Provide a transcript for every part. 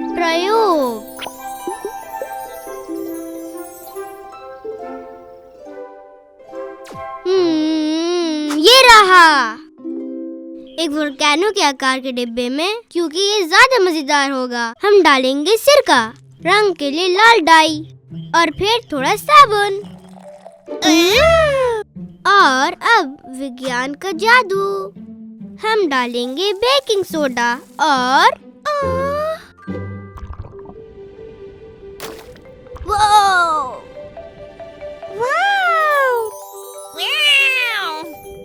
प्रयोग। ये रहा एक वोल्केनो के आकार के डिब्बे में। क्योंकि ये ज्यादा मजेदार होगा, हम डालेंगे सिरका, रंग के लिए लाल डाई और फिर थोड़ा साबुन। और अब विज्ञान का जादू, हम डालेंगे बेकिंग सोडा और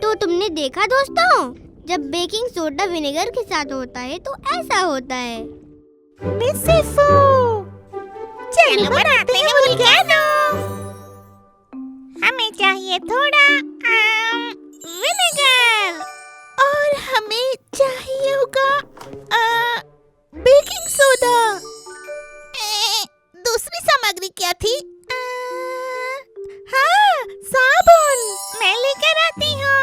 तो तुमने देखा दोस्तों, जब बेकिंग सोडा विनेगर के साथ होता है तो ऐसा होता है। मिसिफू, चलो बनाते हैं वोल्केनो। हमें चाहिए थोड़ा विनेगर और हमें चाहिए होगा बेकिंग सोडा। दूसरी सामग्री क्या थी? हाँ, साबुन। मैं लेकर आती हूँ।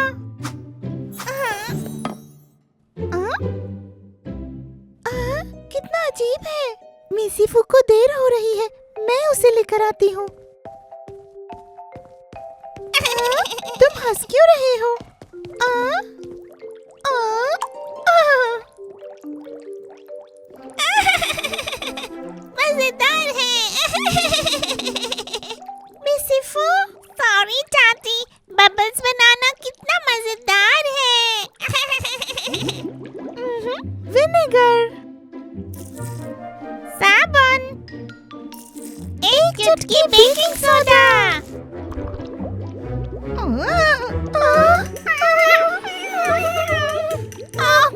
कितना अजीब है। मिसिफू को देर हो रही है, मैं उसे लेकर आती हूँ। तुम हंस क्यों रहे हो? मजेदार है। मिसिफू, सॉरी चाची, बबल्स बनाना कितना मजेदार है। विनेगर, साबुन, एक चुटकी बेकिंग सोडा।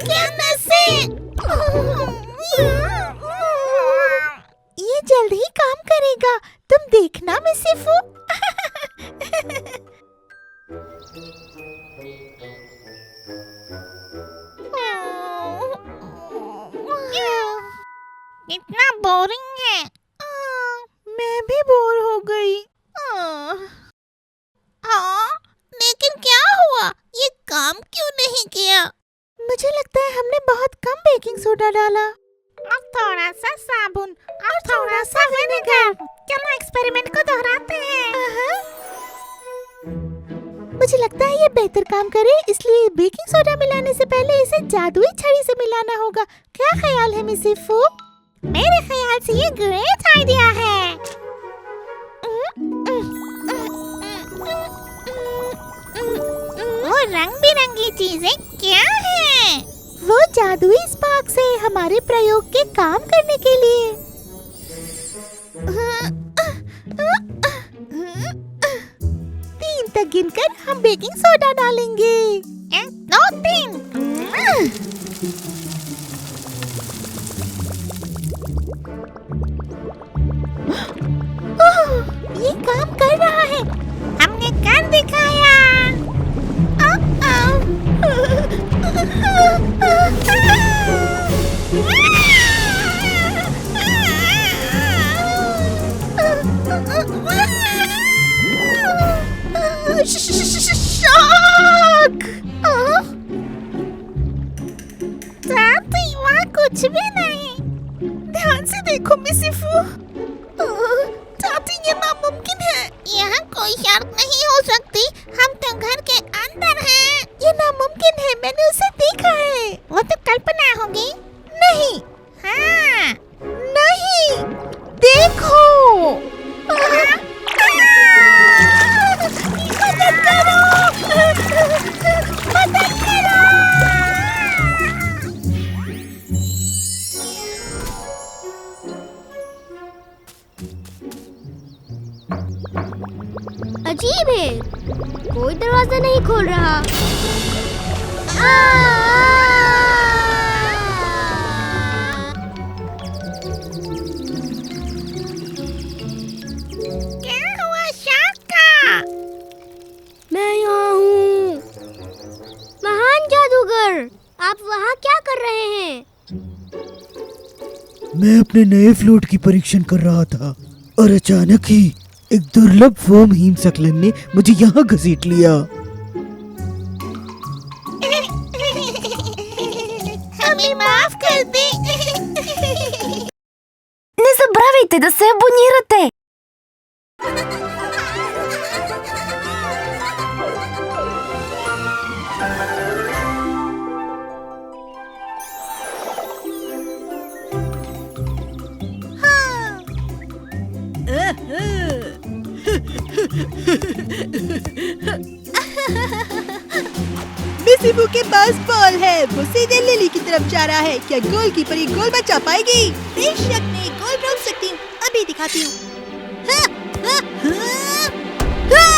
क्या नसे! ये जल्द ही काम करेगा, तुम देखना मिसिफू। इतना बोरिंग है। मैं भी बोर हो गई। लेकिन क्या हुआ? ये काम क्यों नहीं किया? मुझे लगता है हमने बहुत कम बेकिंग सोडा डाला। और थोड़ा सा साबुन और थोड़ा सा विनेगर। चलो एक्सपेरिमेंट को दोहराते हैं। मुझे लगता है ये बेहतर काम करे, इसलिए बेकिंग सोडा मिलाने से पहले इसे जादुई छड़ी से मिलाना होगा। क्या ख्याल है मिसिफू? मेरे ख्याल से ये ग्रेट आइडिया है। वो रंग बिरंगी चीजें क्या हैं? वो जादुई स्पार्क्स है हमारे प्रयोग के काम करने के लिए। 3 तक गिनकर हम बेकिंग सोडा डालेंगे। 1 2 3। ये काम कर रहा है, हमने कर दिखाया। शॉक! वहाँ कुछ भी नहीं। ध्यान से देखो मिसिफू। चाची, ये नामुमकिन है। यहाँ कोई शर्त नहीं हो सकती, हम तो घर के अंदर हैं। ये नामुमकिन है, मैंने उसे देखा है। वो तो कल्पना होगी। नहीं। हाँ। नहीं, देखो। मदद करो! मदद करो! अजीब है, कोई दरवाजा नहीं खोल रहा। क्या हुआ शाका? मैं यहाँ हूँ। महान जादूगर, आप वहाँ क्या कर रहे हैं? मैं अपने नए फ्लूट की परीक्षण कर रहा था और अचानक ही एक दुर्लभ फोम हिमस्खलन ने मुझे यहाँ घसीट लिया। हमें माफ कर सकती। Не забравяйте да се абонирате! मिसिफू के पास बॉल है, वो सीधे लिली की तरफ जा रहा है। क्या गोलकीपर ये गोल बचा पाएगी? बेशक मैं गोल रोक सकती हूँ, अभी दिखाती हूँ। हाँ, हाँ, हाँ,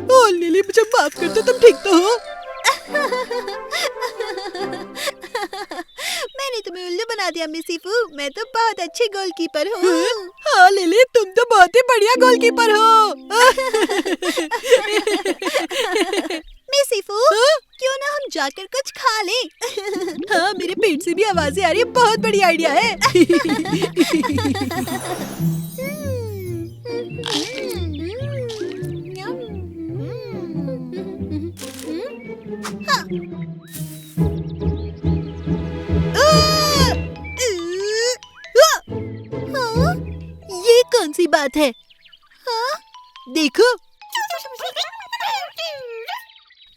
ओ लिली, मुझे माफ कर दो, तुम ठीक तो हो? मैंने तुम्हें उल्लू बना दिया मिसिफू, मैं तो बहुत अच्छी गोलकीपर हूँ। हाँ लिली, तुम तो बहुत ही बढ़िया गोलकीपर हो। मिसिफू, क्यों ना हम जाकर कुछ खा लें? हाँ, मेरे पेट से भी आवाजें आ रही है, बहुत बढ़िया आइडिया है। ये कौन सी बात है? हाँ? देखो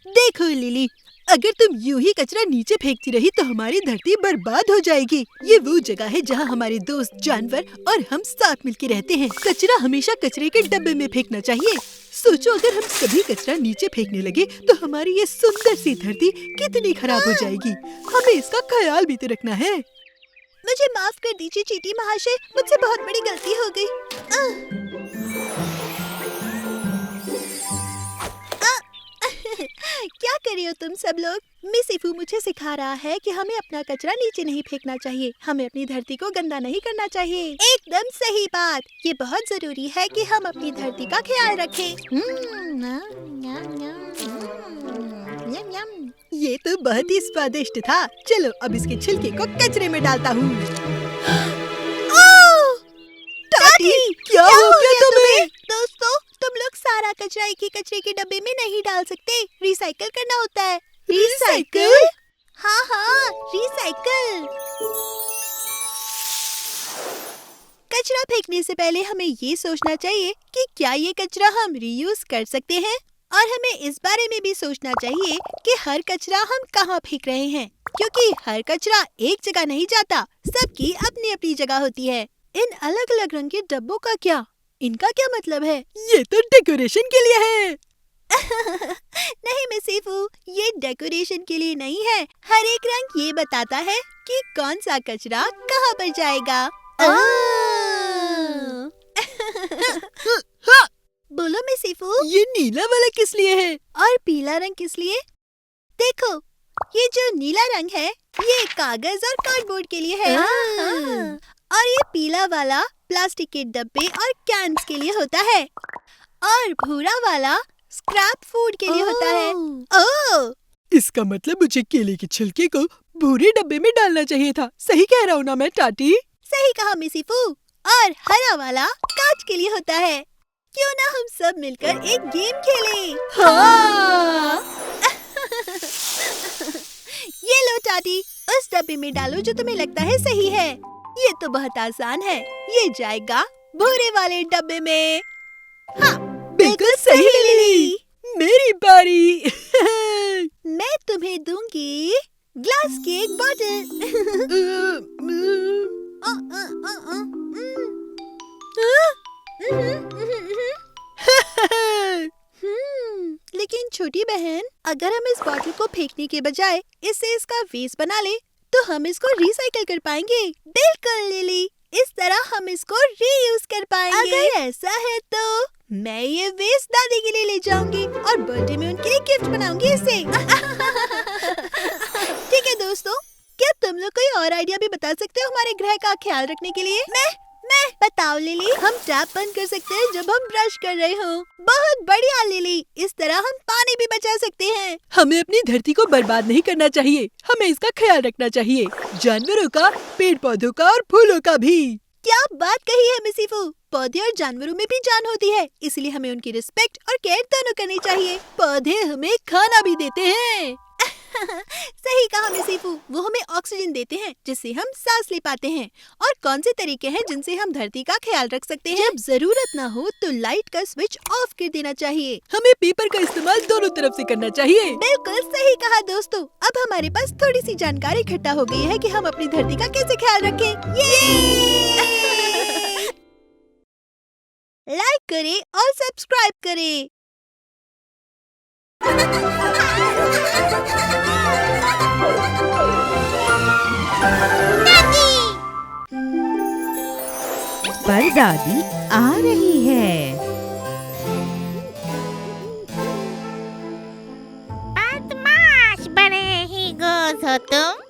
देखो लिली, अगर तुम यूं ही कचरा नीचे फेंकती रही तो हमारी धरती बर्बाद हो जाएगी। ये वो जगह है जहाँ हमारे दोस्त जानवर और हम साथ मिलकर रहते हैं। कचरा हमेशा कचरे के डब्बे में फेंकना चाहिए। सोचो, अगर हम सभी कचरा नीचे फेंकने लगे तो हमारी ये सुंदर सी धरती कितनी खराब हो जाएगी। हमें इसका ख्याल भी तो रखना है। मुझे माफ कर दीजिए चींटी महाशय, मुझसे बहुत बड़ी गलती हो गई। क्या कर रही हो तुम सब लोग? मिसिफू मुझे सिखा रहा है कि हमें अपना कचरा नीचे नहीं फेंकना चाहिए, हमें अपनी धरती को गंदा नहीं करना चाहिए। एकदम सही बात, ये बहुत जरूरी है कि हम अपनी धरती का ख्याल रखें। ये तो बहुत ही स्वादिष्ट था। चलो अब इसके छिलके को कचरे में डालता हूँ। टाटी, क्या हो गया तुम्हें? दोस्तों, तुम लोग सारा कचरा एक ही कचरे के डब्बे में नहीं डाल सकते, रिसाइकल करना होता है। रिसाइकल? हाँ हाँ, रिसाइकल। कचरा फेंकने से पहले हमें ये सोचना चाहिए कि क्या ये कचरा हम रीयूज कर सकते हैं, और हमें इस बारे में भी सोचना चाहिए कि हर कचरा हम कहाँ फेंक रहे हैं, क्योंकि हर कचरा एक जगह नहीं जाता, सबकी अपनी अपनी जगह होती है। इन अलग अलग रंग के डब्बों का क्या, इनका क्या मतलब है? ये तो डेकोरेशन के लिए है। नहीं मिसिफू, ये डेकोरेशन के लिए नहीं है। हर एक रंग ये बताता है कि कौन सा कचरा कहाँ पर जाएगा। बोलो मिसिफू, ये नीला वाला किस लिए है? और पीला रंग किस लिए? देखो, ये जो नीला रंग है ये कागज और कार्डबोर्ड के लिए है। और ये पीला वाला प्लास्टिक के डब्बे और कैन्स के लिए होता है, और भूरा वाला स्क्रैप फूड के लिए होता है। ओह, इसका मतलब मुझे केले के छिलके को भूरे डब्बे में डालना चाहिए था। सही कह रहा हूँ ना मैं टाटी? सही कहा मिसिफू। और हरा वाला कांच के लिए होता है। क्यों ना हम सब मिलकर एक गेम खेलें? हाँ। ये लो टाटी, उस डब्बे में डालो जो तुम्हें लगता है सही है। ये तो बहुत आसान है, ये जाएगा भूरे वाले डब्बे में। हाँ, बिल्कुल सही लिली। मेरी बारी। मैं तुम्हें दूंगी ग्लास की एक बोतल। लेकिन छोटी बहन, अगर हम इस बॉटल को फेंकने के बजाय इससे इसका वेस्ट बना ले तो हम इसको रिसाइकल कर पाएंगे। बिल्कुल लिली, इस तरह हम इसको रीयूज कर पाएंगे। अगर ऐसा है तो मैं ये वेस्ट दादी के लिए ले जाऊंगी और बर्थडे में उनके लिए गिफ्ट बनाऊंगी इसे। ठीक है दोस्तों, क्या तुम लोग कोई और आइडिया भी बता सकते हो हमारे ग्रह का ख्याल रखने के लिए? मैं बताओ लिली। हम टैप बंद कर सकते हैं जब हम ब्रश कर रहे हो। बहुत बढ़िया लिली, इस तरह हम पानी भी बचा सकते हैं। हमें अपनी धरती को बर्बाद नहीं करना चाहिए, हमें इसका ख्याल रखना चाहिए, जानवरों का, पेड़ पौधों का और फूलों का भी। क्या बात कही है मिसिफू। पौधे और जानवरों में भी जान होती है, इसलिए हमें उनकी रिस्पेक्ट और केयर दोनों करनी चाहिए। पौधे हमें खाना भी देते हैं। सही कहा मिसिफू, वो हमें ऑक्सीजन देते हैं जिससे हम सांस ले पाते हैं। और कौन से तरीके हैं जिनसे हम धरती का ख्याल रख सकते हैं? जब जरूरत ना हो तो लाइट का स्विच ऑफ कर देना चाहिए। हमें पेपर का इस्तेमाल दोनों तरफ से करना चाहिए। बिल्कुल सही कहा दोस्तों। अब हमारे पास थोड़ी सी जानकारी इकट्ठा हो गई है कि हम अपनी धरती का कैसे ख्याल रखें। लाइक करें और सब्सक्राइब करें। परदादी आ रही है। बदमाश बड़े ही गोज हो तुम।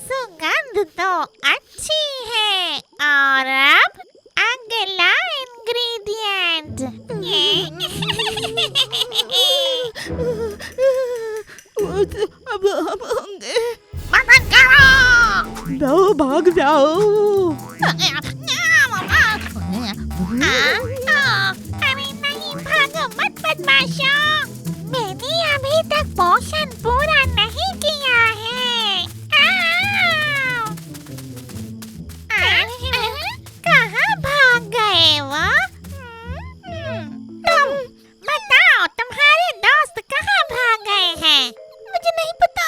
सुगंध तो अच्छी है। और अब अगला इंग्रेडिएंट। अब हम होंगे। मदद करो। जाओ, भाग जाओ। अरे नहीं, भागो मत बदमाशों। मैंने अभी तक पोषण पूरा नहीं किया है। कहाँ भाग गए वो? तुम बताओ, तुम्हारे दोस्त कहाँ भाग गए हैं? मुझे नहीं पता।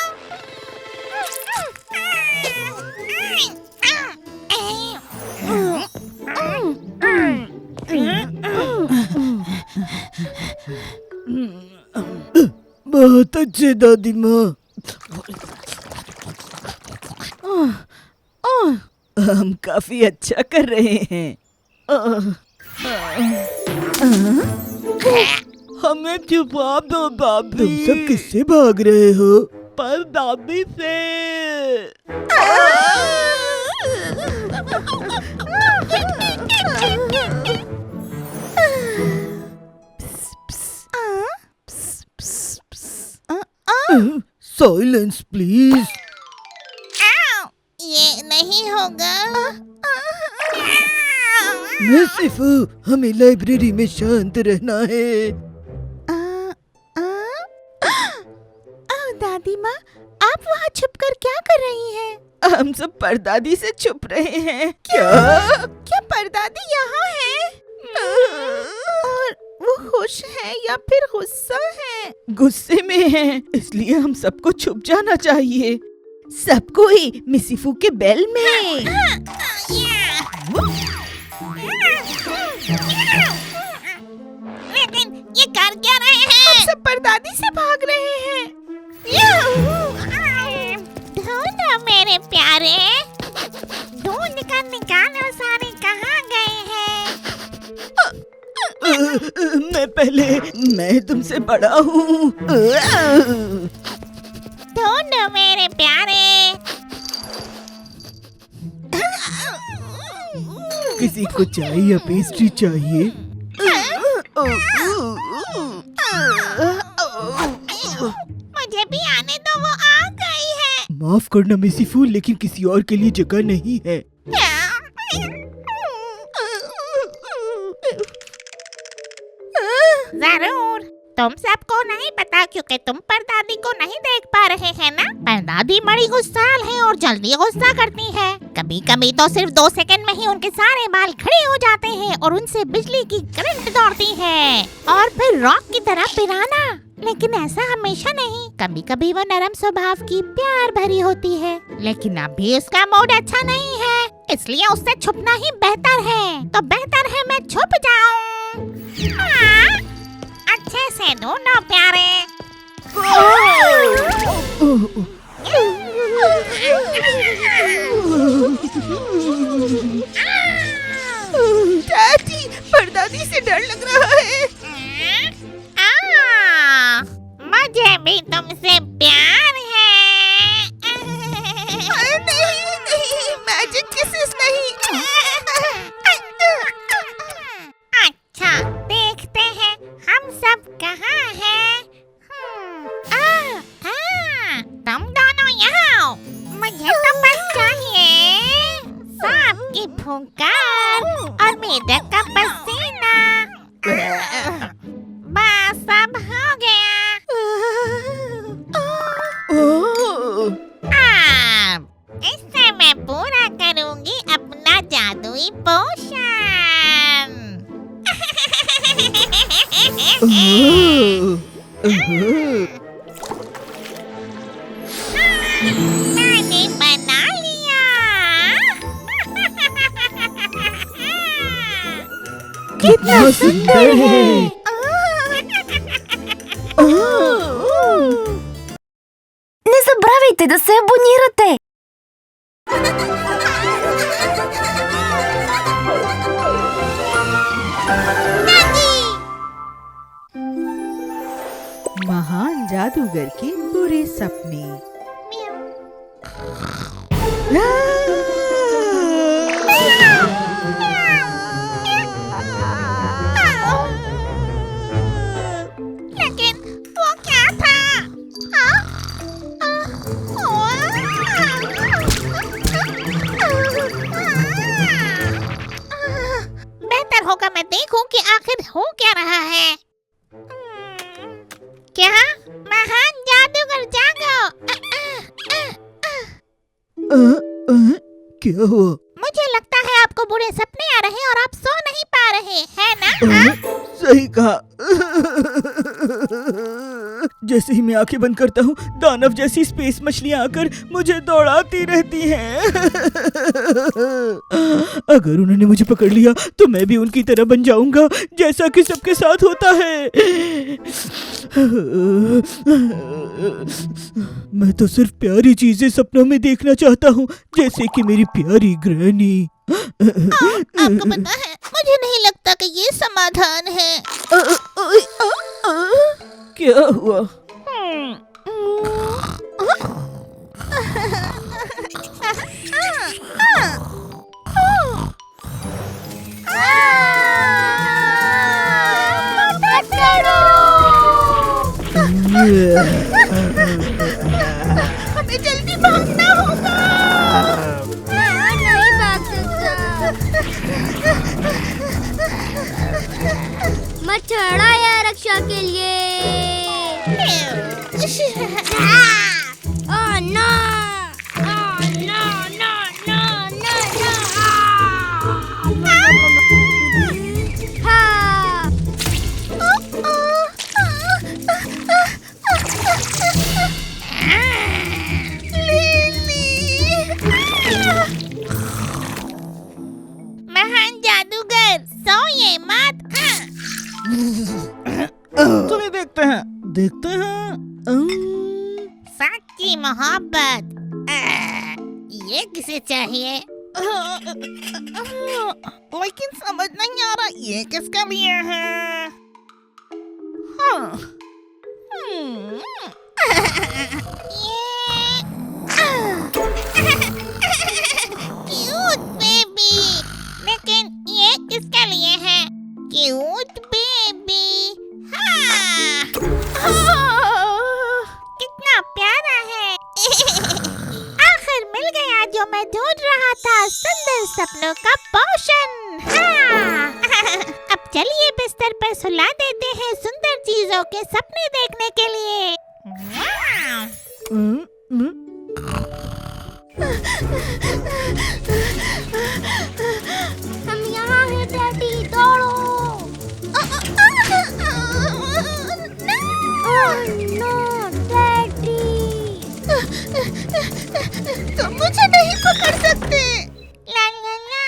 बहुत अच्छे दादी माँ। हम काफी अच्छा कर रहे हैं। हमें छुपा दो दादी। तुम सब किससे भाग रहे हो? पर दादी से। Silence please. ये नहीं होगा। मिसिफू, हमें लाइब्रेरी में शांत रहना है। दादी माँ, आप वहाँ छुपकर क्या कर रही हैं? हम सब परदादी से छुप रहे हैं। क्या परदादी यहाँ है? और वो खुश है या फिर गुस्सा है? गुस्से में हैं, इसलिए हम सबको छुप जाना चाहिए। सबको ही मिसिफू के बेल में। लेकिन ये कर क्या रहे हैं? हम सब परदादी से भाग रहे हैं। ढूंढो मेरे प्यारे, ढूंढ कर निकालो सारे कहाँ गए हैं। मैं तुमसे बड़ा हूँ। ढूंढो मेरे प्यारे। किसी को चाय या पेस्ट्री चाहिए? मुझे भी आने दो, वो आ गई है। माफ करना मिसिफू, लेकिन किसी और के लिए जगह नहीं है। जरूर, तुम सबको नहीं पता क्योंकि तुम परदादी को नहीं देख पा रहे हैं ना। परदादी बड़ी गुस्साल है और जल्दी गुस्सा करती है। कभी कभी तो सिर्फ 2 सेकंड में ही उनके सारे बाल खड़े हो जाते हैं और उनसे बिजली की करंट दौड़ती है और फिर रॉक की तरह पिराना। लेकिन ऐसा हमेशा नहीं, कभी कभी वो नरम स्वभाव की प्यार भरी होती है। लेकिन अभी उसका मूड अच्छा नहीं है, इसलिए उससे छुपना ही बेहतर है। तो बेहतर है मैं छुप जाऊं। अच्छे से ढूंढो प्यारे। दादी, परदादी से डर लग रहा है। मुझे भी तुमसे प्यार है। नहीं, मैजिक किसेस नहीं। अच्छा, देखते हैं हम सब कहाँ हैं। मैंने बना लिया। कितना सुंदर है। Не забравяйте да се абонирате! महान जादूगर के बुरे सपने। लेकिन वो क्या था? हाँ? बेहतर होगा मैं देखूं कि आखिर हो क्या रहा है। क्या? महान जादूगर जागो! क्या हुआ? मुझे लगता है आपको बुरे सपने आ रहे हैं और आप सो नहीं पा रहे हैं ना? हाँ? सही कहा। जैसे ही मैं आंखें बंद करता हूँ, दानव जैसी स्पेस मछलियाँ आकर मुझे दौड़ाती रहती हैं। अगर उन्होंने मुझे पकड़ लिया तो मैं भी उनकी तरह बन जाऊंगा, जैसा कि सबके साथ होता है। मैं तो सिर्फ प्यारी चीजें सपनों में देखना चाहता हूँ, जैसे कि मेरी प्यारी ग्रैनी। आपको पता है, मुझे नहीं लगता कि ये समाधान है। क्या हुआ? हमें जल्दी भागना होगा। नहीं भाग सकता। मत छड़ाया रक्षा के लिए। Oh no! Oh no no no no no! हाँ! महान जादूगर सोइए मत। चलिए देखते हैं। सच्ची मोहब्बत ये किसे चाहिए? लेकिन समझ नहीं आ रहा ये किसका लिए है। हाँ। Cute baby. लेकिन ये किसके लिए है? Cute baby. हाँ। कितना प्यारा है। आखिर मिल गया जो मैं ढूंढ रहा था, सुंदर सपनों का पोषण। हाँ। अब चलिए बिस्तर पर सुला देते हैं सुंदर चीजों के सपने देखने के लिए। हम यहाँ हैं डैडी, दौड़ो! Oh no daddy! तुम मुझे नहीं पकड़ सकते। ला ला ला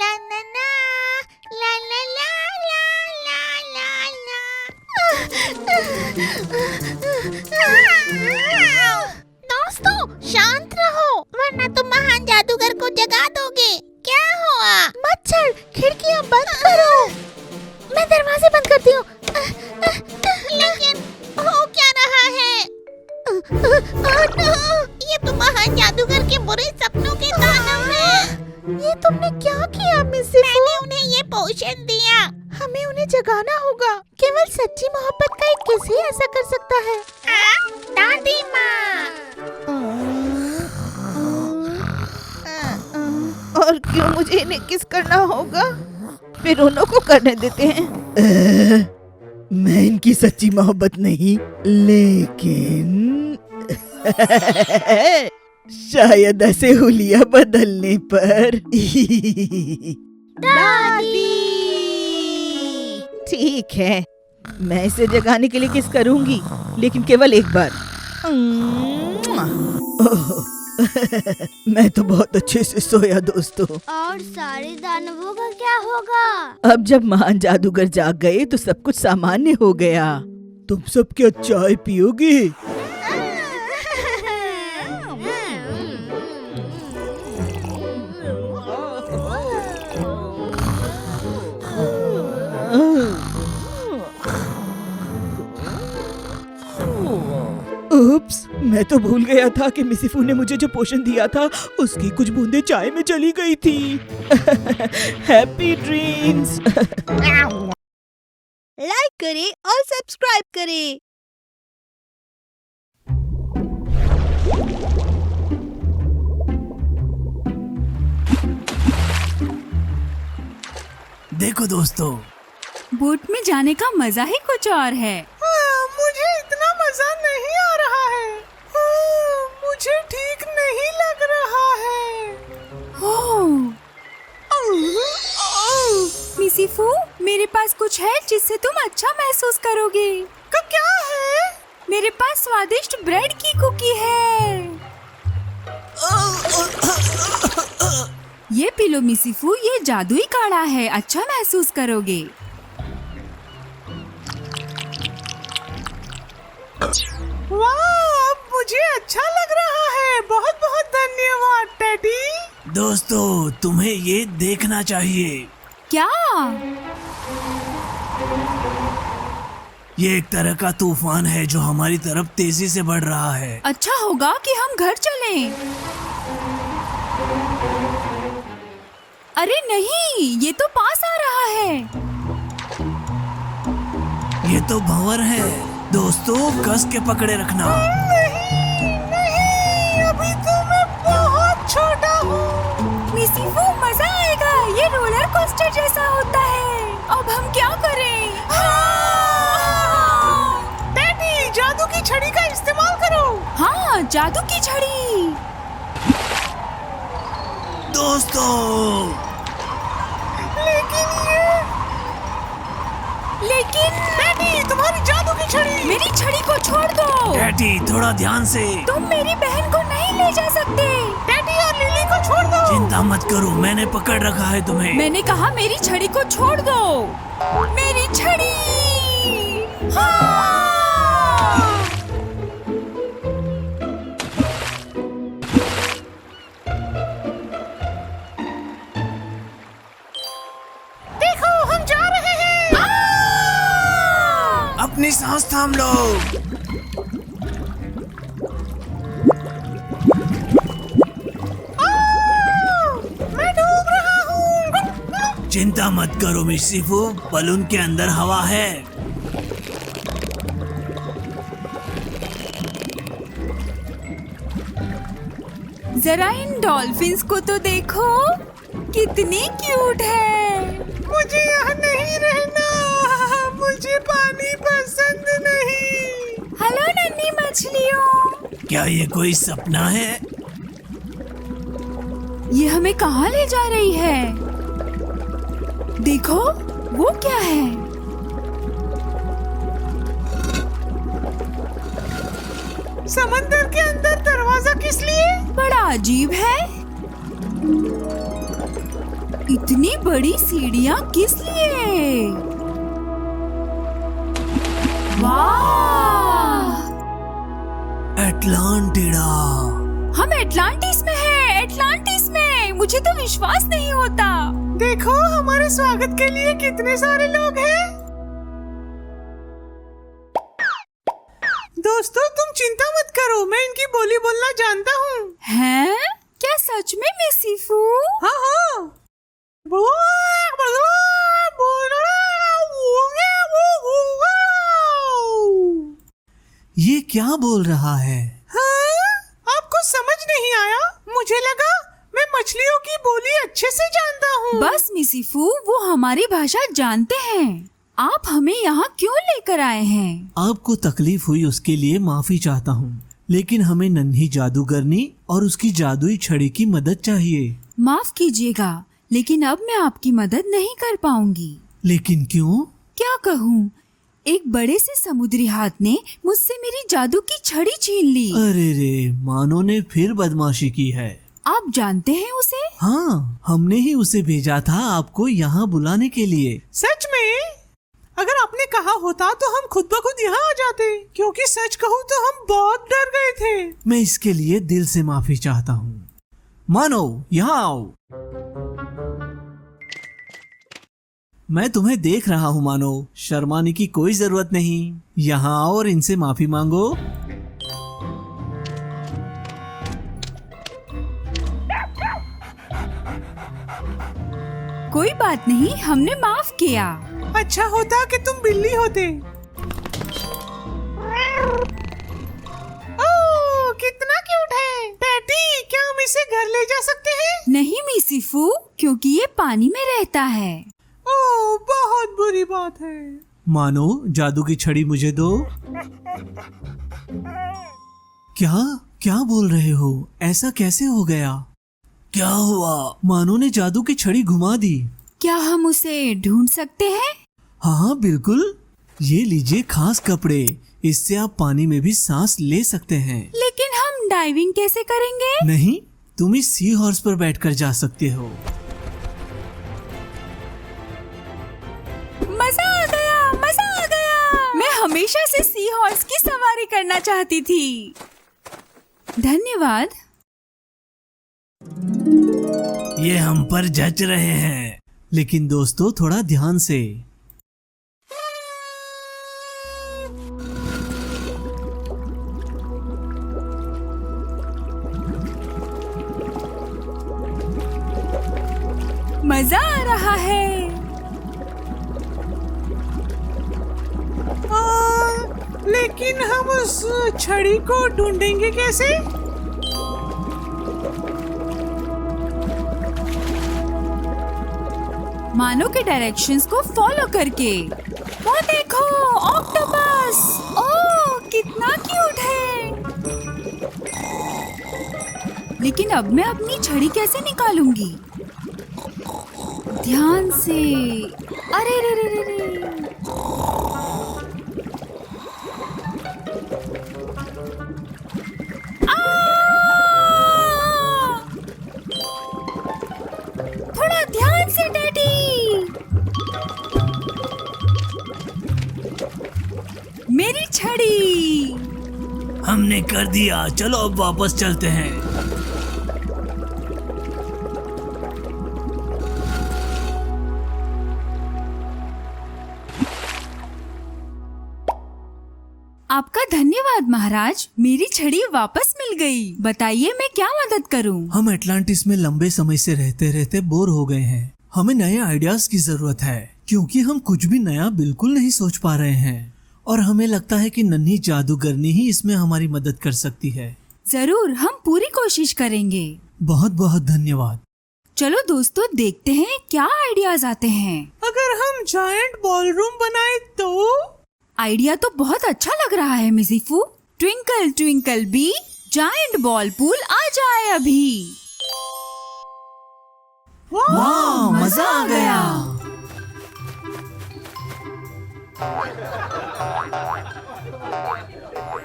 ला ला ला ला ला ला ला। दोस्तों शांत रहो, वरना तुम महान जादूगर को जगा दोगे। क्या हुआ? मच्छर, खिड़कियाँ बंद करो। मैं दरवाजे बंद करती हूँ। लेकिन हो क्या रहा है? ये तो महान जादूगर के बुरे सपनों के दानव हैं। ये तुमने क्या किया मिसिस? मैंने उन्हें ये पोषण दिया। हमें उन्हें जगाना होगा। केवल सच्ची मोहब्बत का एक किस ही ऐसा कर सकता है। दादी माँ। और क्यों मुझे इन्हें किस करना होगा? फिर उन्हों को करने देते हैं। मैं इनकी सच्ची मोहब्बत नहीं, लेकिन शायद ऐसे हुलिया बदलने पर। दादी! ठीक है, मैं इसे जगाने के लिए किस करूंगी, लेकिन केवल एक बार। मैं तो बहुत अच्छे से सोया दोस्तों। और सारे दानवों का क्या होगा? अब जब महान जादूगर जाग गए तो सब कुछ सामान्य हो गया। तुम सब क्या चाय पियोगे? उप्स, मैं तो भूल गया था कि मिसिफू ने मुझे जो पोषण दिया था उसकी कुछ बूंदें चाय में चली गई थी। Happy dreams. लाइक करें और सब्सक्राइब करें। देखो दोस्तों, बोट में जाने का मजा ही कुछ और है। मुझे इतना मजा नहीं आ रहा है। मुझे ठीक नहीं लग रहा है। मिसिफू, मेरे पास कुछ है जिससे तुम अच्छा महसूस करोगे। क्या है? मेरे पास स्वादिष्ट ब्रेड की कुकी है। ये पी लो मिसिफू, ये जादुई काढ़ा है, अच्छा महसूस करोगे। वाह, मुझे अच्छा लग रहा है। बहुत बहुत धन्यवाद डैडी। दोस्तों तुम्हें ये देखना चाहिए। क्या? ये एक तरह का तूफान है जो हमारी तरफ तेजी से बढ़ रहा है। अच्छा होगा कि हम घर चलें। अरे नहीं, ये तो पास आ रहा है। ये तो भंवर है। दोस्तों कस के पकड़े रखना। नहीं, अभी तो मैं बहुत छोटा हूँ। मिसिफू, मजा आएगा। ये रोलर कोस्टर जैसा होता है। अब हम क्या करें? डैडी, जादू की छड़ी का इस्तेमाल करो। हाँ, जादू की छड़ी। दोस्तों लेकिन डैडी, तुम्हारी जादू की छड़ी। मेरी छड़ी को छोड़ दो। डैडी थोड़ा ध्यान से। तुम मेरी बहन को नहीं ले जा सकते। डैडी और लिली को छोड़ दो। चिंता मत करो, मैंने पकड़ रखा है तुम्हें। मैंने कहा मेरी छड़ी को छोड़ दो। मेरी छड़ी। हाँ! देखो, हम जा रहे हैं। अपनी सांस थाम लो। मैं डूब रहा हूँ। चिंता मत करो मिसिफू, बलून के अंदर हवा है। जरा इन डॉल्फिन्स को तो देखो, कितनी क्यूट है। मुझे यहाँ नहीं रहना। मुझे पानी पसंद नहीं। हेलो नन्ही मछलियों। क्या ये कोई सपना है? ये हमें कहाँ ले जा रही है? देखो, वो क्या है? समंदर के अंदर दरवाजा किस लिए? बड़ा अजीब है। इतनी बड़ी सीढ़ियाँ किस लिए? वाह! एटलांटिडा। हम एटलांटिस में हैं, एटलांटिस में। मुझे तो विश्वास नहीं होता। देखो, हमारे स्वागत के लिए कितने सारे लोग हैं। दोस्तों, तुम चिंता मत करो, मैं इनकी बोली बोलना जानता हूँ। हैं? क्या सच में मिसिफू? हाँ हाँ। ये क्या बोल रहा है? हाँ? आपको समझ नहीं आया? मुझे लगा मैं मछलियों की बोली अच्छे से जानता हूँ। बस मिसिफू, वो हमारी भाषा जानते हैं। आप हमें यहाँ क्यों लेकर आए हैं? आपको तकलीफ हुई उसके लिए माफी चाहता हूँ, लेकिन हमें नन्ही जादूगरनी और उसकी जादुई छड़ी की मदद चाहिए। माफ कीजिएगा, लेकिन अब मैं आपकी मदद नहीं कर पाऊंगी। लेकिन क्यों? क्या कहूँ, एक बड़े से समुद्री हाथ ने मुझसे मेरी जादू की छड़ी छीन ली। अरे रे, मानो ने फिर बदमाशी की है। आप जानते हैं उसे? हाँ, हमने ही उसे भेजा था आपको यहाँ बुलाने के लिए। सच में? अगर आपने कहा होता तो हम खुद ब खुद यहाँ आ जाते, क्योंकि सच कहूँ तो हम बहुत डर गए थे। मैं इसके लिए दिल से माफी चाहता हूँ। मानो, यहाँ आओ। मैं तुम्हें देख रहा हूँ मानो, शर्माने की कोई जरूरत नहीं। यहाँ आओ और इनसे माफी मांगो। कोई बात नहीं, हमने माफ किया। अच्छा होता कि तुम बिल्ली होते। ओह, कितना क्यूट है। टैटी, क्या हम इसे घर ले जा सकते हैं? नहीं मिसिफू, क्योंकि ये पानी में रहता है। ओह, बहुत बुरी बात है। मानो, जादू की छड़ी मुझे दो। क्या क्या बोल रहे हो? ऐसा कैसे हो गया? क्या हुआ? मानो ने जादू की छड़ी घुमा दी। क्या हम उसे ढूंढ सकते हैं? हाँ बिल्कुल, ये लीजिए खास कपड़े, इससे आप पानी में भी सांस ले सकते हैं। लेकिन हम डाइविंग कैसे करेंगे? नहीं, तुम इस सी हॉर्स पर बैठकर जा सकते हो। मजा आ गया, मजा आ गया। मैं हमेशा से सी हॉर्स की सवारी करना चाहती थी। धन्यवाद। ये हम पर जच रहे हैं, लेकिन दोस्तों थोड़ा ध्यान से। मजा आ रहा है। लेकिन हम उस छड़ी को ढूंढेंगे कैसे? मानो के डायरेक्शंस को फॉलो करके। वो देखो, ऑक्टोपस। ओह, कितना क्यूट है। लेकिन अब मैं अपनी छड़ी कैसे निकालूंगी? ध्यान से। अरे रे रे रे रे। थोड़ा ध्यान से डैडी। मेरी छड़ी। हमने कर दिया, चलो अब वापस चलते हैं। आपका धन्यवाद महाराज, मेरी छड़ी वापस मिल गई। बताइए मैं क्या मदद करूं? हम एटलांटिस में लंबे समय से रहते रहते बोर हो गए हैं। हमें नए आइडियाज की जरूरत है, क्योंकि हम कुछ भी नया बिल्कुल नहीं सोच पा रहे हैं। और हमें लगता है कि नन्ही जादूगरनी ही इसमें हमारी मदद कर सकती है। जरूर, हम पूरी कोशिश करेंगे। बहुत बहुत धन्यवाद। चलो दोस्तों, देखते हैं क्या आइडियाज आते हैं। अगर हम जायंट बॉलरूम बनाए तो? आइडिया तो बहुत अच्छा लग रहा है Misifu. Twinkle twinkle bee, giant ball pool आ जाए अभी। वाह, मजा आ गया।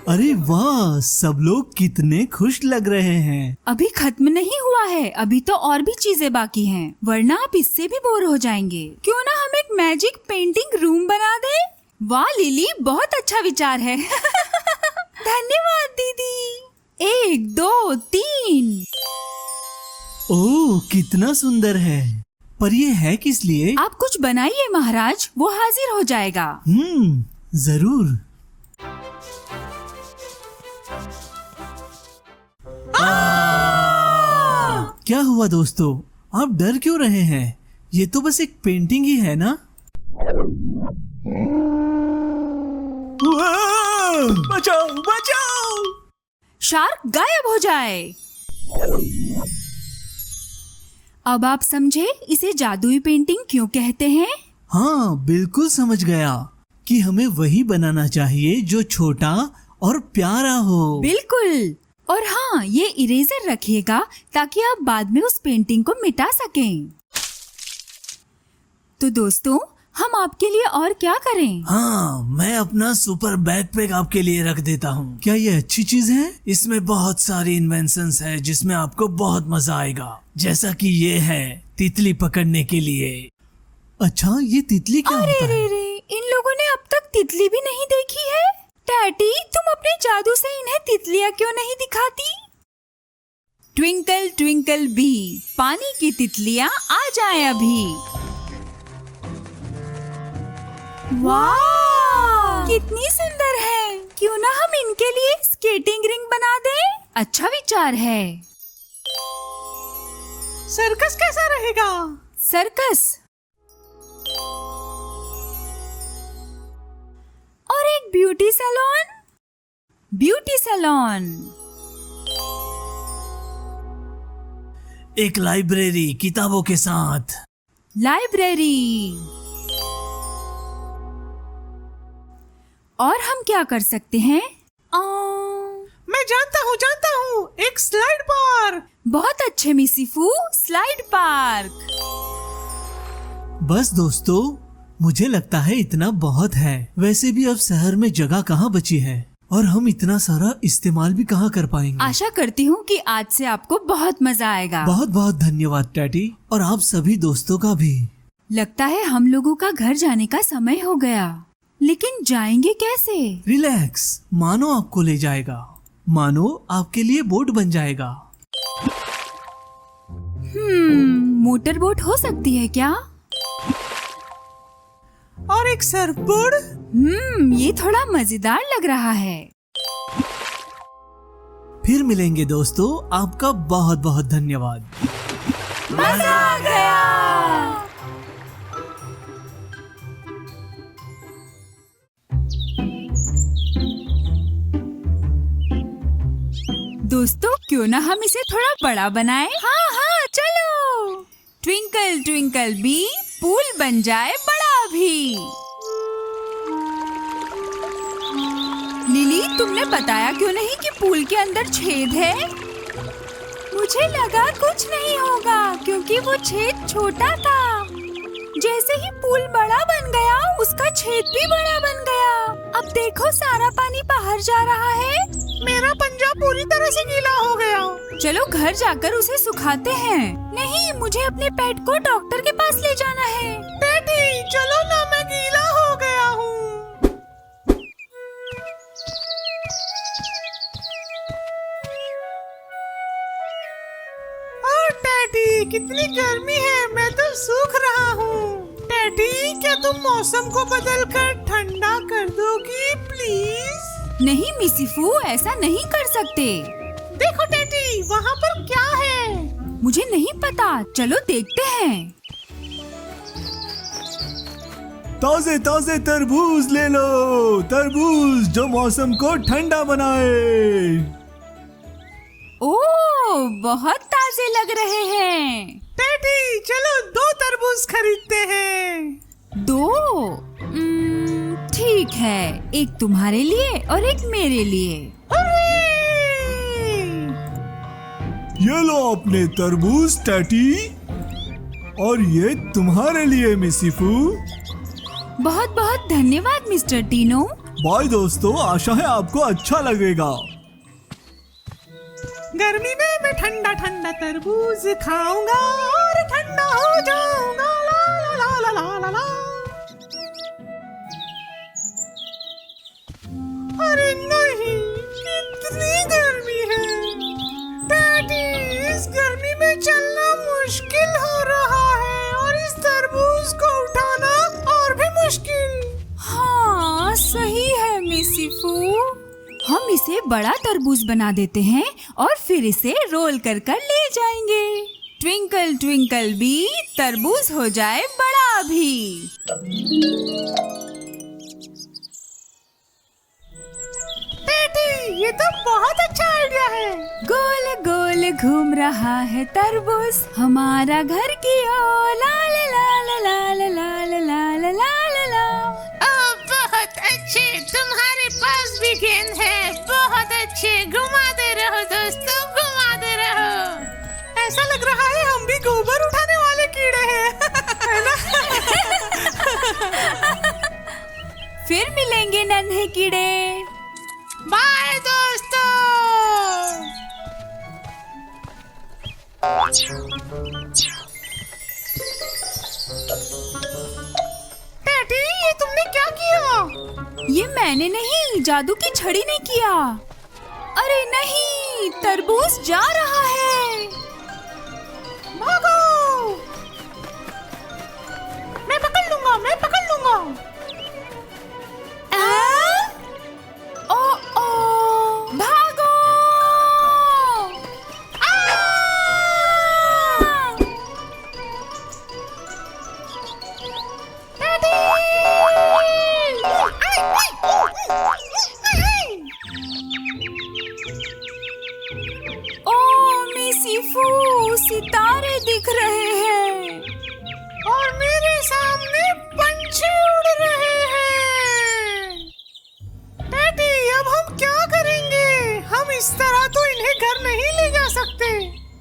अरे वाह, सब लोग कितने खुश लग रहे हैं। अभी खत्म नहीं हुआ है, अभी तो और भी चीजें बाकी हैं, वरना आप इससे भी बोर हो जाएंगे। क्यों ना हम एक मैजिक पेंटिंग रूम बना दें? वाह लिली, बहुत अच्छा विचार है। धन्यवाद दीदी। 1 2 3। ओह, कितना सुंदर है। पर ये है किस लिए? आप कुछ बनाइए महाराज, वो हाजिर हो जाएगा। जरूर। क्या हुआ दोस्तों, आप डर क्यों रहे हैं? ये तो बस एक पेंटिंग ही है ना। बचाओ बचाओ। शार्क गायब हो जाए। अब आप समझे इसे जादुई पेंटिंग क्यों कहते हैं? हाँ, बिल्कुल समझ गया कि हमें वही बनाना चाहिए जो छोटा और प्यारा हो। बिल्कुल। और हाँ, ये इरेजर रखिएगा ताकि आप बाद में उस पेंटिंग को मिटा सकें। तो दोस्तों, हम आपके लिए और क्या करें? हाँ, मैं अपना सुपर बैकपैक आपके लिए रख देता हूँ। क्या ये अच्छी चीज है? इसमें बहुत सारी इन्वेंशंस है जिसमें आपको बहुत मजा आएगा। जैसा कि ये है तितली पकड़ने के लिए। अच्छा, ये तितली क्या अरे होता रे है? रे, इन लोगों ने अब तक तितली भी नहीं देखी है। टैटी, तुम अपने जादू से इन्हें तितलियाँ क्यों नहीं दिखाती? ट्विंकल ट्विंकल बी, पानी की तितलियाँ आ जाएं अभी। वाह, कितनी सुंदर है। क्यों ना हम इनके लिए स्केटिंग रिंग बना दें? अच्छा विचार है। सर्कस कैसा रहेगा? सर्कस और एक ब्यूटी सैलून। ब्यूटी सैलून, एक लाइब्रेरी किताबों के साथ। लाइब्रेरी। और हम क्या कर सकते हैं? मैं जानता हूँ, एक स्लाइड पार्क। बहुत अच्छे मिसिफू, स्लाइड पार्क। बस दोस्तों, मुझे लगता है इतना बहुत है। वैसे भी अब शहर में जगह कहाँ बची है और हम इतना सारा इस्तेमाल भी कहाँ कर पाएंगे। आशा करती हूँ कि आज से आपको बहुत मजा आएगा। बहुत बहुत धन्यवाद टैटी, और आप सभी दोस्तों का भी। लगता है हम लोगों का घर जाने का समय हो गया, लेकिन जाएंगे कैसे? रिलैक्स, मानो आपको ले जाएगा। मानो आपके लिए बोट बन जाएगा। मोटर बोट हो सकती है क्या? और एक सरफबोर्ड। ये थोड़ा मजेदार लग रहा है। फिर मिलेंगे दोस्तों, आपका बहुत बहुत धन्यवाद। मजा आ गया। दोस्तों, क्यों ना हम इसे थोड़ा बड़ा बनाएं? हाँ, चलो। ट्विंकल ट्विंकल बी, पूल बन जाए बड़ा भी। लिली, तुमने बताया क्यों नहीं कि पूल के अंदर छेद है? मुझे लगा कुछ नहीं होगा क्योंकि वो छेद छोटा था। जैसे ही पूल बड़ा बन गया, उसका छेद भी बड़ा बन गया। अब देखो, सारा पानी बाहर जा रहा है। मेरा पंजा पूरी तरह से गीला हो गया। चलो घर जाकर उसे सुखाते हैं। नहीं, मुझे अपने पेट को डॉक्टर के पास ले जाना है। टैटी, चलो ना, मैं गीला हो गया हूँ। टैटी, कितनी गर्मी है, मैं तो सूख रहा हूँ। टैटी, क्या तुम मौसम को बदलकर ठंडा कर दोगी प्लीज? नहीं मिसिफू, ऐसा नहीं कर सकते। देखो टैटी, वहाँ पर क्या है? मुझे नहीं पता, चलो देखते हैं। ताजे ताजे तरबूज ले लो, तरबूज जो मौसम को ठंडा बनाए। ओह, बहुत ताजे लग रहे हैं। टैटी, चलो 2 तरबूज खरीदते हैं। 2? ठीक है, एक तुम्हारे लिए और एक मेरे लिए। ये लो अपने तरबूज टैटी, और ये तुम्हारे लिए मिसिफू। बहुत बहुत धन्यवाद मिस्टर टीनो। बाय दोस्तों, आशा है आपको अच्छा लगेगा। गर्मी में मैं ठंडा ठंडा तरबूज खाऊंगा और ठंडा हो जाऊंगा। ला ला ला ला ला ला। अरे नहीं, कितनी गर्मी है। डैडी, इस गर्मी में चलना मुश्किल हो रहा है और इस तरबूज को उठाना और भी मुश्किल। हाँ, सही है मिसिफू। हम इसे बड़ा तरबूज बना देते हैं और फिर इसे रोल कर ले जाएंगे। ट्विंकल ट्विंकल बी, तरबूज हो जाए बड़ा भी। टैटी, ये तो बहुत अच्छा आइडिया है। गोल गोल घूम रहा है तरबूज हमारा घर की ओर। ला ला ला ला ला ला ला ला ला ला ला। बहुत अच्छे, तुम्हारे पास भी गेंद है। बहुत अच्छे, घुमाते रहो दोस्तों, घुमाते रहो। ऐसा लग रहा है हम भी गोबर उठाने वाले कीड़े हैं। है ना? फिर मिलेंगे नन्हे कीड़े। बाय दोस्तों। टैटी, ये तुमने क्या किया? ये मैंने नहीं, जादू की छड़ी ने किया। अरे नहीं, तरबूज जा रहा है। भागो। मैं पकड़ लूंगा, मैं पकड़ लूंगा। ओ, भागो। ओ मिसिफू, सितारे दिख रहे हैं और मेरे सामने पंछी उड़ रहे हैं। टैटी, अब हम क्या करेंगे? हम इस तरह तो इन्हें घर नहीं ले जा सकते।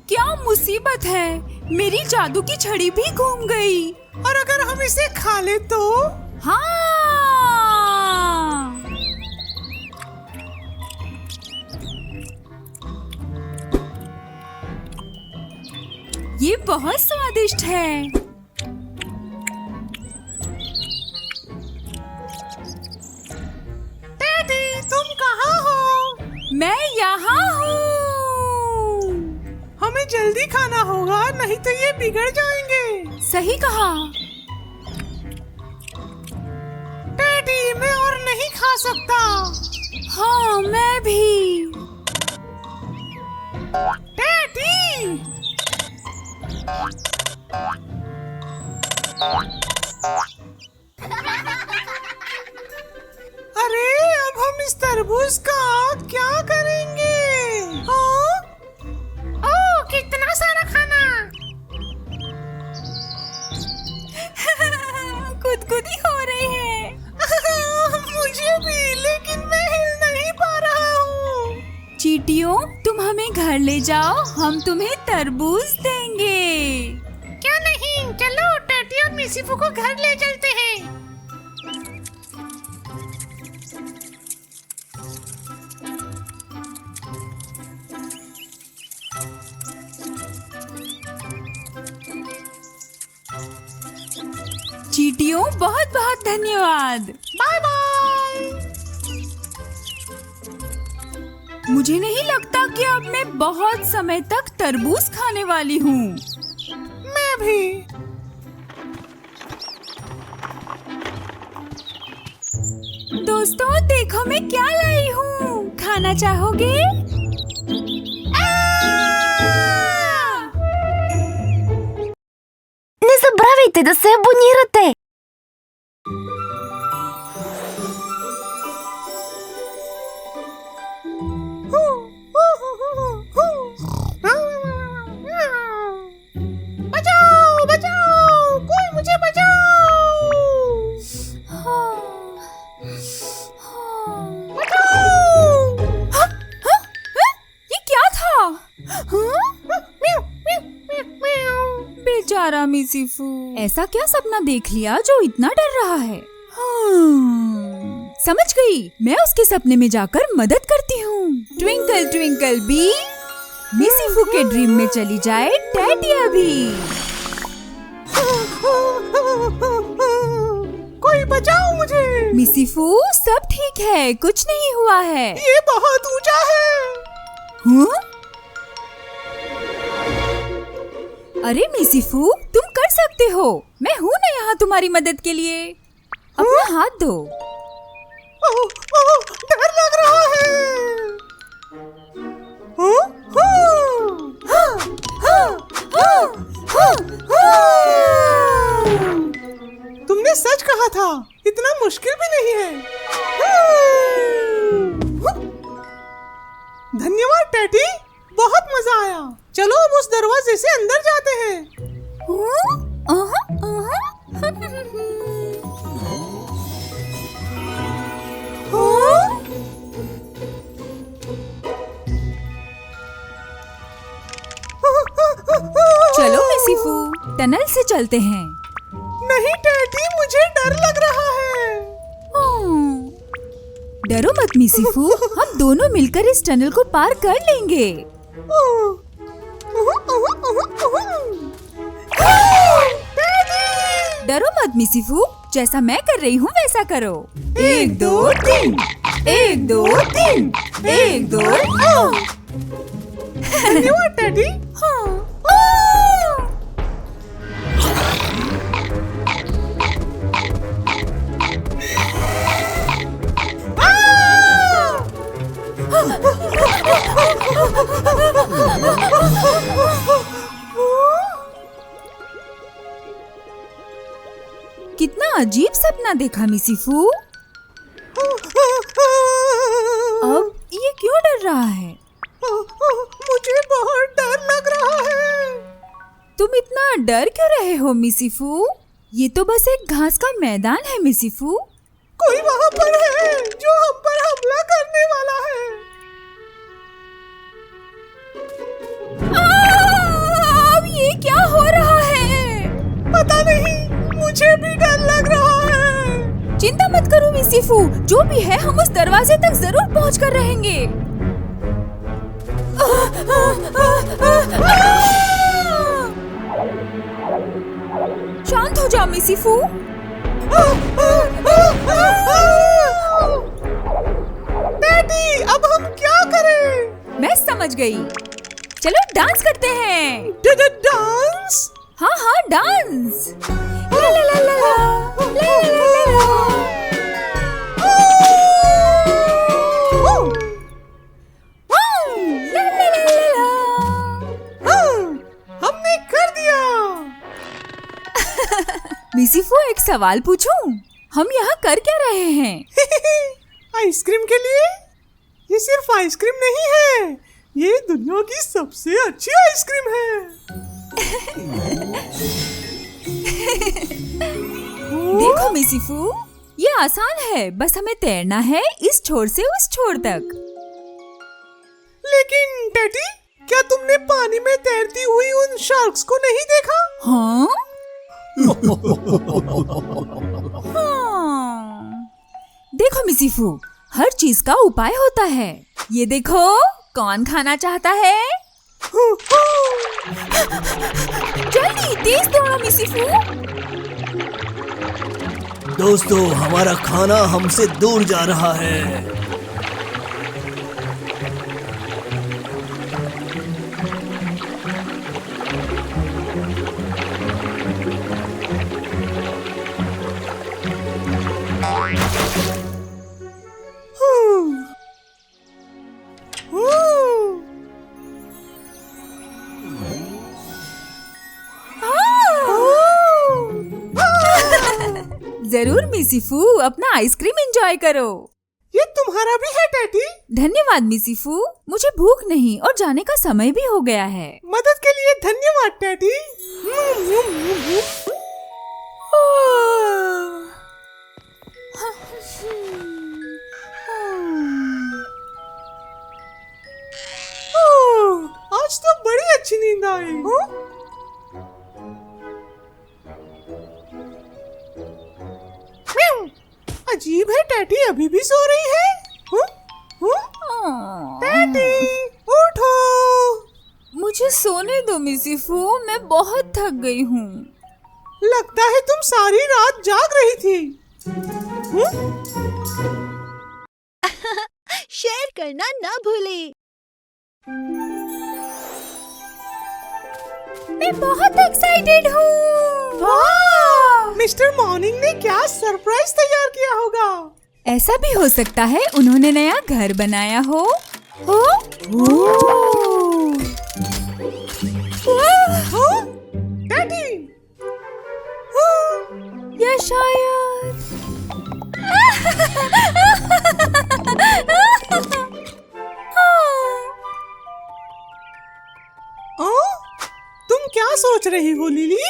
क्या मुसीबत है, मेरी जादू की छड़ी भी घूम गई। और अगर हम इसे खा ले तो? हाँ, ये बहुत स्वादिष्ट है। टैटी, तुम कहाँ हो? मैं यहाँ हूँ। हमें जल्दी खाना होगा, नहीं तो ये बिगड़ जाएंगे। सही कहा। टैटी, मैं और नहीं खा सकता। हाँ, मैं भी। टैटी, अरे अब हम इस तरबूज का क्या करेंगे? हाँ? ओह, कितना सारा खाना। गुदगुदी हो रही है। मुझे भी, लेकिन मैं हिल नहीं पा रहा हूँ। चींटियों, तुम हमें घर ले जाओ, हम तुम्हें तरबूज देंगे। क्या नहीं, चलो टैटी और मिसिफू को घर ले चलते हैं। चींटियों, बहुत बहुत धन्यवाद। Bye bye. मुझे नहीं लगता कि अब मैं बहुत समय तक तरबूज खाने वाली हूँ। मैं भी। दोस्तों, देखो मैं क्या लाई हूँ, खाना चाहोगे? Не забравяйте да се абонирате! बचाओ, बचाओ, कोई मुझे बचाओ। ये क्या था? बेचारा मिसिफू, ऐसा क्या सपना देख लिया जो इतना डर रहा है? समझ गई, मैं उसके सपने में जाकर मदद करती हूँ। ट्विंकल ट्विंकल बी, मिसिफू के ड्रीम में चली जाए टैटी अभी। कोई बचाओ मुझे। मिसिफू, सब ठीक है, कुछ नहीं हुआ है। ये बहुत ऊंचा है। हाँ? अरे मिसिफू, तुम कर सकते हो, मैं हूँ ना यहाँ तुम्हारी मदद के लिए। अपना हाथ दो। डर लग रहा है। तुमने सच कहा था, इतना मुश्किल भी नहीं है। धन्यवाद टैटी, बहुत मजा आया। चलो अब उस दरवाजे से अंदर जाते हैं। चलो मिसिफू, टनल से चलते हैं। नहीं टैटी, मुझे डर लग रहा है। डरो मत मिसिफू, हम दोनों मिलकर इस टनल को पार कर लेंगे। डरो मत मिसिफू, जैसा मैं कर रही हूँ वैसा करो। 1 2 3, 1 2 3, 1 2 धन्यवाद डैडी। कितना अजीब सपना देखा मिसिफू। अब ये क्यों डर रहा है? मुझे बहुत डर लग रहा है। तुम इतना डर क्यों रहे हो मिसिफू? ये तो बस एक घास का मैदान है मिसिफू। कोई वहाँ पर है जो हम पर हमला करने वाला है। अब ये क्या हो रहा है? पता नहीं, मुझे भी डर लग रहा है। चिंता मत करो मिसिफू, जो भी है हम उस दरवाजे तक जरूर पहुँच कर रहेंगे। शांत हो जाओ मिसिफू। डैडी, अब हम क्या करें? मैं समझ गई, चलो डांस करते हैं। डांस? हाँ हाँ डांस। ला ला ला ला ला, ला ला ला ला। हमने कर दिया। मिसिफू, एक सवाल पूछूं? हम यहाँ कर क्या रहे हैं? आइसक्रीम के लिए? ये सिर्फ आइसक्रीम नहीं है, ये दुनिया की सबसे अच्छी आइसक्रीम है। देखो मिसिफू, ये आसान है, बस हमें तैरना है इस छोर से उस छोर तक। लेकिन डैडी, क्या तुमने पानी में तैरती हुई उन शार्क्स को नहीं देखा? हाँ? हाँ। देखो मिसिफू, हर चीज का उपाय होता है। ये देखो, कौन खाना चाहता है? जल्दी तेज दौड़ो मिसिफू। दोस्तों, हमारा खाना हमसे दूर जा रहा है। जरूर मिसिफू, अपना आइसक्रीम एंजॉय करो। ये तुम्हारा भी है डैडी? धन्यवाद मिसिफू, मुझे भूख नहीं और जाने का समय भी हो गया है। मदद के लिए धन्यवाद डैडी। आज तो बड़ी अच्छी नींद आई। अजीब है, डैडी अभी भी सो रही है। डैडी उठो। मुझे सोने दो मिसिफू, मैं बहुत थक गई हूँ। लगता है तुम सारी रात जाग रही थी। शेयर करना ना भूले। मैं बहुत एक्साइटेड हूँ। वाह! मिस्टर मॉर्निंग ने क्या सरप्राइज तैयार किया होगा। ऐसा भी हो सकता है उन्होंने नया घर बनाया हो। डैडी, या शायद तुम क्या सोच रही हो लिली?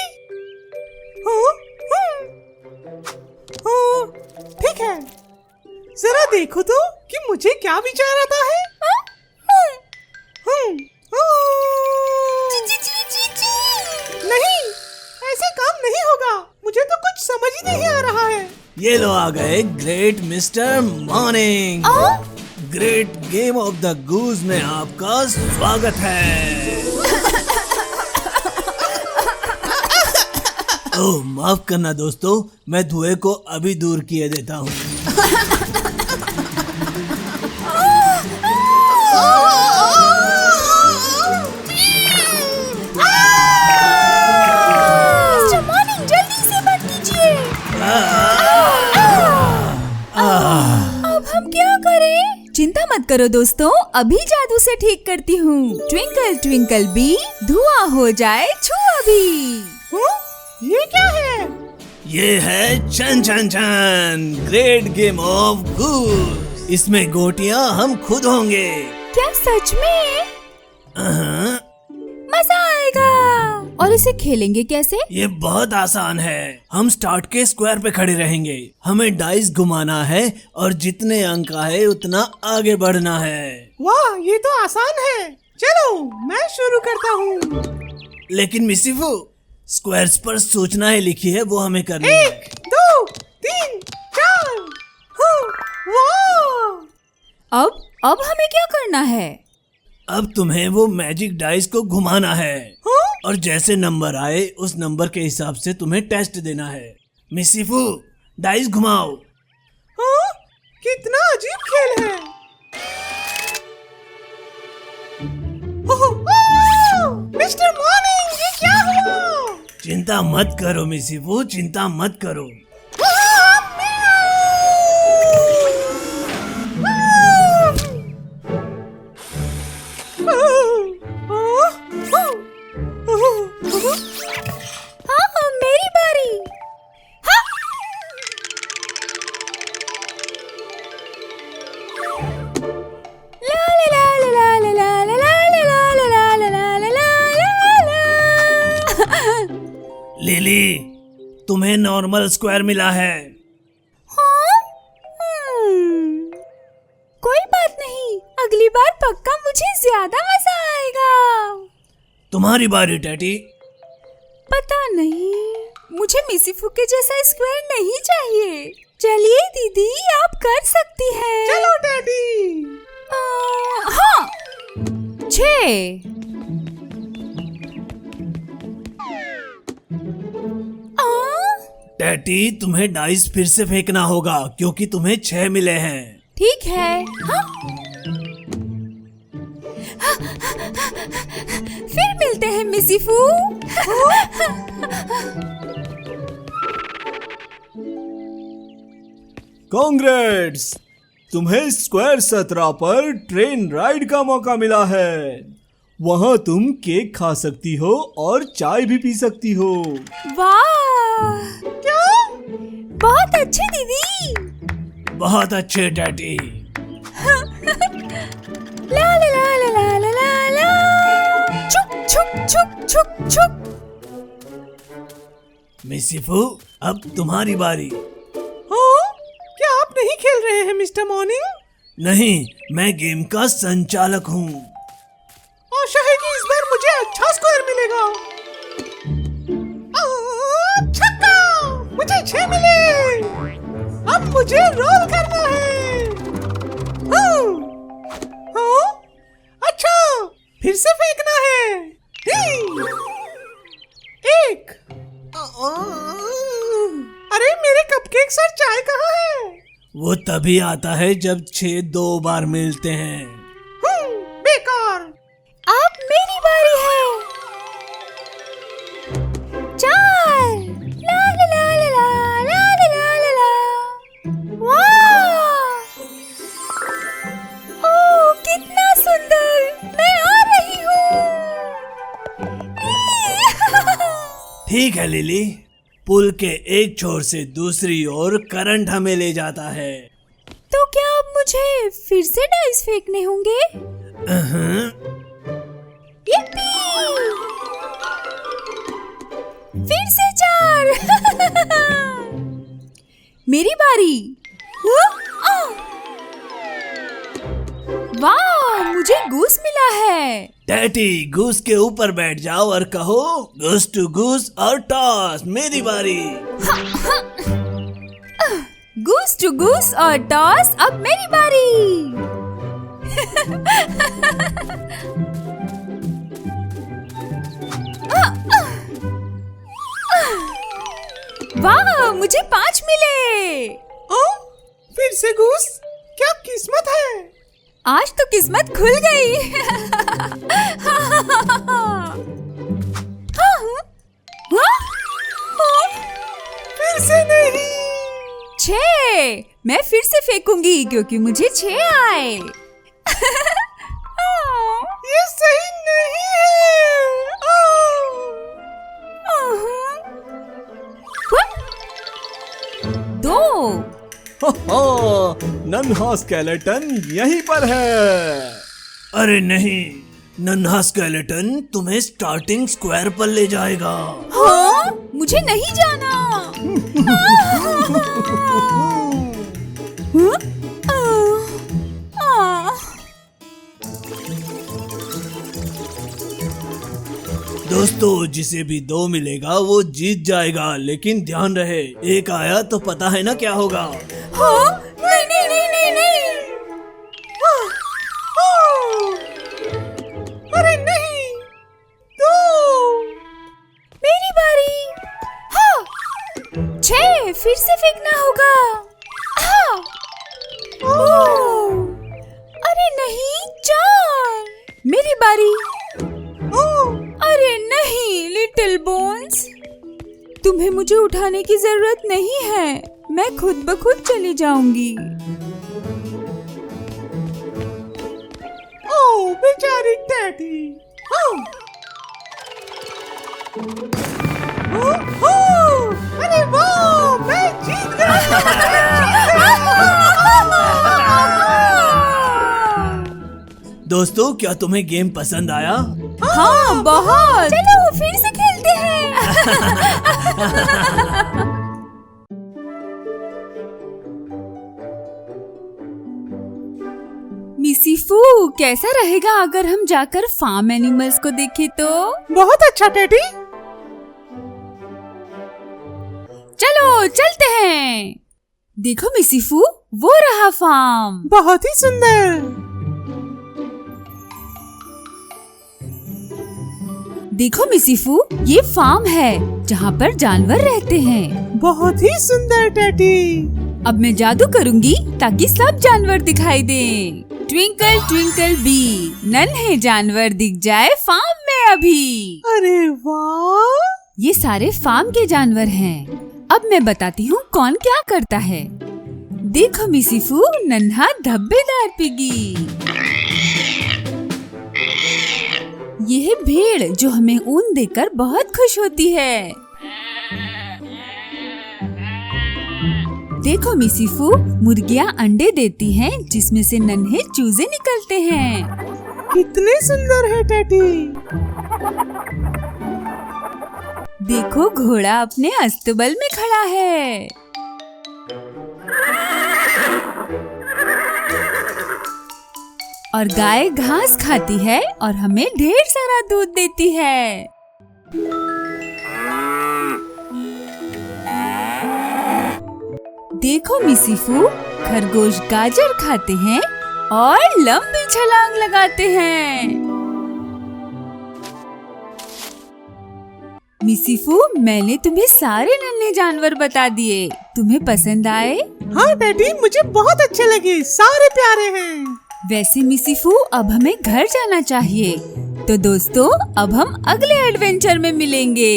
ठीक है, जरा देखो तो कि मुझे क्या विचार आता है। नहीं, ऐसे काम नहीं होगा। मुझे तो कुछ समझ ही नहीं आ रहा है। ये लो आ गए great Mr Morning. Great game of the goose में आपका स्वागत है। ओह माफ करना दोस्तों, मैं धुएं को अभी दूर किए देता हूँ। मिस्टर मॉर्निंग जल्दी से बंद कीजिए। अब हम क्या करें? चिंता मत करो दोस्तों, अभी जादू से ठीक करती हूँ। ट्विंकल ट्विंकल बी, धुआं हो जाए छुआ भी। ये क्या है? ये है चन चन चन ग्रेट गेम ऑफ गूज। इसमें गोटियां हम खुद होंगे। क्या सच में? मजा आएगा। और इसे खेलेंगे कैसे? ये बहुत आसान है। हम स्टार्ट के स्क्वायर पे खड़े रहेंगे, हमें डाइस घुमाना है और जितने अंक आए उतना आगे बढ़ना है। वाह, ये तो आसान है। चलो मैं शुरू करता हूँ। लेकिन मिसिफू, स्क्वायर्स पर सूचनाएं लिखी है, वो हमें करनी है। 1 2 3 4। वाह! अब हमें क्या करना है? अब तुम्हें वो मैजिक डाइस को घुमाना है और जैसे नंबर आए उस नंबर के हिसाब से तुम्हें टेस्ट देना है। मिसिफू, डाइस घुमाओ। हाँ? कितना अजीब खेल है। मिस्टर मॉर्निंग, ये क्या हुआ? चिंता मत करो मिसिफू, चिंता मत करो। हाँ, मेरी बारी। हाँ। ला ला ला ला ला ला ला ला ला ला ला ला ला ला ला। लिली, तुम्हें नॉर्मल स्क्वायर मिला है। हाँ? कोई बात नहीं, अगली बार पक्का मुझे ज्यादा मजा आएगा। तुम्हारी बारी टैटी। पता नहीं, मुझे मिसिफू के जैसा स्क्वायर नहीं चाहिए। चलिए दीदी, आप कर सकती हैं। चलो डैडी। हाँ, 6। टैटी, तुम्हें डाइस फिर से फेंकना होगा क्योंकि तुम्हें 6 मिले हैं। ठीक है। हाँ? फिर मिलते हैं मिसिफू। कांग्रेट्स, तुम्हें स्क्वायर 17 पर ट्रेन राइड का मौका मिला है। वहाँ तुम केक खा सकती हो और चाय भी पी सकती हो। वाह! क्या? बहुत अच्छे दीदी। बहुत अच्छे टैटी। ला ला ला ला ला ला ला ला। छुक छुक छुक छुक छुक। मिसिफू, अब तुम्हारी बारी। हाँ? क्या आप नहीं खेल रहे हैं मिस्टर मॉर्निंग? नहीं, मैं गेम का संचालक हूँ। आशा है कि इस बार मुझे अच्छा स्कोर मिलेगा। छक्का! मुझे 6 मिले। अब मुझे रोल करना है। हाँ? अच्छा, फिर से फेंकना है। 1। अरे मेरे कपकेक्स और चाय कहाँ है? वो तभी आता है जब 6 2 बार मिलते हैं। बेकार। अब मेरी बारी है। 4। ला ला ला ला ला ला ला ला ला। वाह! ओह, कितना सुंदर! मैं आ रही हूँ। ठीक है लिली, पुल के एक छोर से दूसरी ओर करंट हमें ले जाता है। तो क्या अब मुझे फिर से डाइस फेंकने होंगे? यप्पी! फिर से 4। मेरी बारी। वाह, मुझे गूस मिला है। टैटी, गूस के ऊपर बैठ जाओ और कहो गूस टू गूस और टॉस। मेरी बारी। गूस टू गूस और टॉस, अब मेरी बारी। वाह, मुझे 5 मिले। फिर से घूस, क्या किस्मत है। आज तो किस्मत खुल गई। फिर से नहीं। 6, मैं फिर से फेंकूंगी क्योंकि मुझे 6 आए। ये सही नहीं है। 2, नन्हा स्केलेटन यहीं पर है। अरे नहीं, नन्हा स्केलेटन तुम्हें स्टार्टिंग स्क्वायर पर ले जाएगा। हाँ, मुझे नहीं जाना। दोस्तों, जिसे भी 2 मिलेगा वो जीत जाएगा, लेकिन ध्यान रहे, 1 आया तो पता है ना क्या होगा। हाँ? नहीं नहीं नहीं नहीं नहीं। अरे नहीं। 2। मेरी बारी। हाँ, 6 फिर से फेंकना होगा। हाँ। अरे नहीं, 4। मेरी बारी। अरे नहीं, लिटिल बोन्स, तुम्हें मुझे उठाने की जरूरत नहीं है, मैं खुद ब खुद चली जाऊंगी। ओह बेचारी टैटी। अरे वाह, मैं जीत दोस्तों, क्या तुम्हें गेम पसंद आया? हाँ, बहुत। चलो फिर से खेलते हैं। मिसीफू, कैसा रहेगा अगर हम जाकर फार्म एनिमल्स को देखें तो? बहुत अच्छा टैटी। चलो चलते हैं। देखो मिसीफू, वो रहा फार्म। बहुत ही सुंदर। देखो मिसीफू, ये फार्म है जहाँ पर जानवर रहते हैं। बहुत ही सुंदर टैटी। अब मैं जादू करूँगी ताकि सब जानवर दिखाई दें। ट्विंकल ट्विंकल बी, नन्हे जानवर दिख जाए फार्म में अभी। अरे वाह, ये सारे फार्म के जानवर हैं। अब मैं बताती हूँ कौन क्या करता है। देखो मिसीफू, नन्हा धब्बेदार पिगी। ये है भेड़ जो हमें ऊन देकर बहुत खुश होती है। देखो मिसीफू, मुर्गियाँ अंडे देती हैं जिसमें से नन्हे चूजे निकलते हैं। कितने सुंदर है टैटी। देखो घोड़ा अपने अस्तबल में खड़ा है। और गाय घास खाती है और हमें ढेर सारा दूध देती है। देखो मिसीफू, खरगोश गाजर खाते हैं और लंबी छलांग लगाते हैं। मिसीफू, मैंने तुम्हें सारे नन्हे जानवर बता दिए, तुम्हें पसंद आए? हाँ डैडी, मुझे बहुत अच्छे लगे, सारे प्यारे हैं। वैसे मिसीफू, अब हमें घर जाना चाहिए। तो दोस्तों, अब हम अगले एडवेंचर में मिलेंगे।